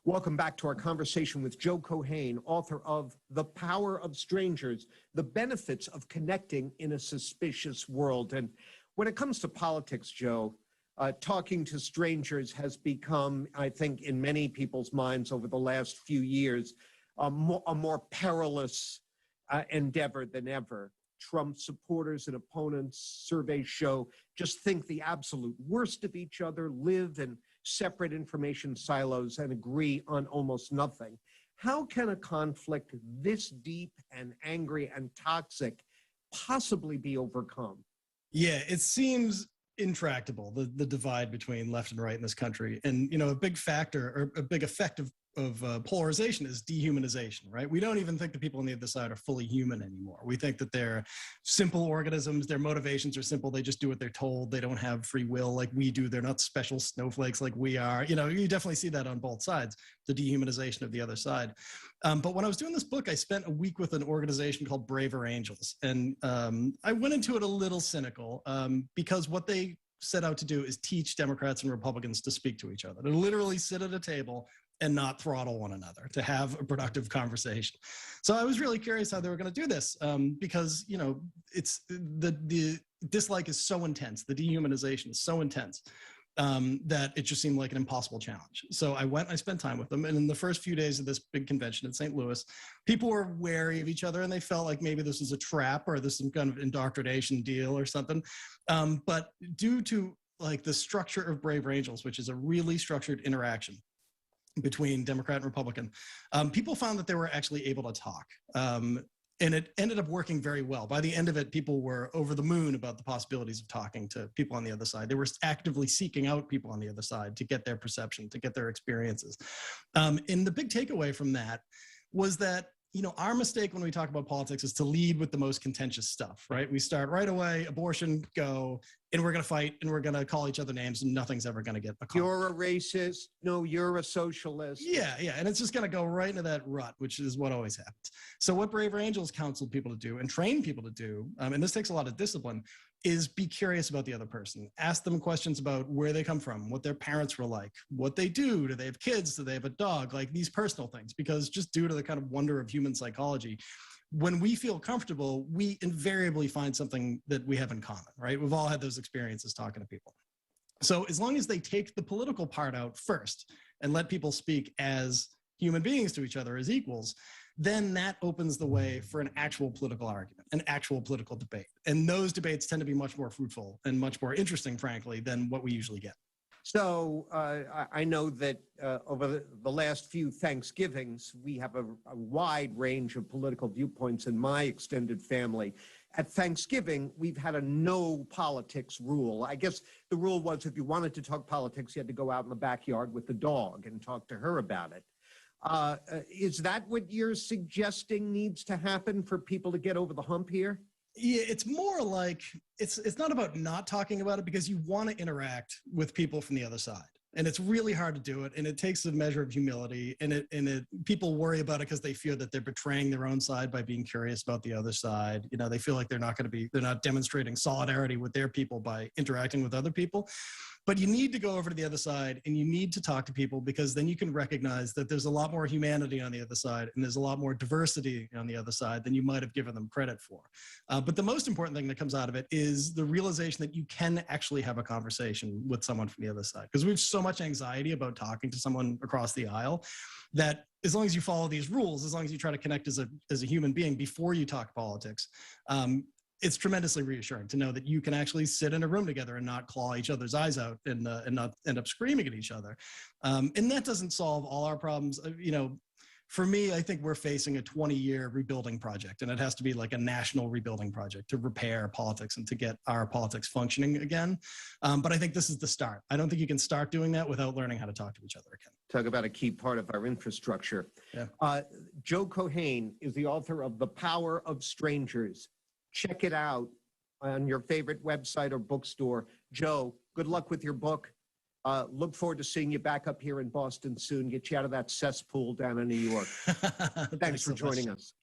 Welcome back to our conversation with Joe Keohane, author of The Power of Strangers, The Benefits of Connecting in a Suspicious World. And when it comes to politics, Joe, talking to strangers has become, I think, in many people's minds over the last few years, a more perilous endeavor than ever. Trump supporters and opponents, surveys show, just think the absolute worst of each other, live in separate information silos, and agree on almost nothing. How can a conflict this deep and angry and toxic possibly be overcome? Yeah, it seems intractable, the divide between left and right in this country. And, you know, a big factor or a big effect of polarization is dehumanization, right? We don't even think the people on the other side are fully human anymore. We think that they're simple organisms. Their motivations are simple. They just do what they're told. They don't have free will like we do. They're not special snowflakes like we are. You know, you definitely see that on both sides, the dehumanization of the other side. But when I was doing this book, I spent a week with an organization called Braver Angels. And I went into it a little cynical because what they set out to do is teach Democrats and Republicans to speak to each other, to literally sit at a table and not throttle one another, to have a productive conversation. So I was really curious how they were going to do this because, you know, it's the dislike is so intense, the dehumanization is so intense that it just seemed like an impossible challenge. So I went, I spent time with them. And in the first few days of this big convention in St. Louis, people were wary of each other and they felt like maybe this was a trap or this some kind of indoctrination deal or something. But due to like the structure of Braver Angels, which is a really structured interaction between Democrat and Republican, people found that they were actually able to talk. And it ended up working very well. By the end of it, people were over the moon about the possibilities of talking to people on the other side. They were actively seeking out people on the other side to get their perception, to get their experiences. And the big takeaway from that was that, you know, our mistake when we talk about politics is to lead with the most contentious stuff, right? We start right away, abortion, go, and we're going to fight and we're going to call each other names and nothing's ever going to get accomplished. You're a racist. No, you're a socialist. Yeah. And it's just going to go right into that rut, which is what always happens. So what Braver Angels counseled people to do and train people to do, and this takes a lot of discipline, is be curious about the other person. Ask them questions about where they come from, what their parents were like, what they do they have kids, do they have a dog, like these personal things, because just due to the kind of wonder of human psychology, when we feel comfortable, we invariably find something that we have in common, right? We've all had those experiences talking to people. So as long as they take the political part out first and let people speak as human beings to each other as equals, then that opens the way for an actual political argument, an actual political debate. And those debates tend to be much more fruitful and much more interesting, frankly, than what we usually get. So I know that over the last few Thanksgivings, we have a wide range of political viewpoints in my extended family. At Thanksgiving, we've had a no politics rule. I guess the rule was if you wanted to talk politics, you had to go out in the backyard with the dog and talk to her about it. Is that what you're suggesting needs to happen for people to get over the hump here? Yeah, it's more like it's not about not talking about it because you want to interact with people from the other side. And it's really hard to do it. And it takes a measure of humility. And people worry about it because they fear that they're betraying their own side by being curious about the other side. You know, they feel like they're not demonstrating solidarity with their people by interacting with other people. But you need to go over to the other side and you need to talk to people because then you can recognize that there's a lot more humanity on the other side and there's a lot more diversity on the other side than you might have given them credit for. But the most important thing that comes out of it is the realization that you can actually have a conversation with someone from the other side, because we have so much anxiety about talking to someone across the aisle that as long as you follow these rules, as long as you try to connect as a human being before you talk politics, it's tremendously reassuring to know that you can actually sit in a room together and not claw each other's eyes out and not end up screaming at each other. And that doesn't solve all our problems. You know, for me, I think we're facing a 20-year rebuilding project, and it has to be like a national rebuilding project to repair politics and to get our politics functioning again. But I think this is the start. I don't think you can start doing that without learning how to talk to each other again. Talk about a key part of our infrastructure. Yeah. Joe Keohane is the author of The Power of Strangers. Check it out on your favorite website or bookstore. Joe, good luck with your book. Look forward to seeing you back up here in Boston soon. Get you out of that cesspool down in New York. Thanks for joining us.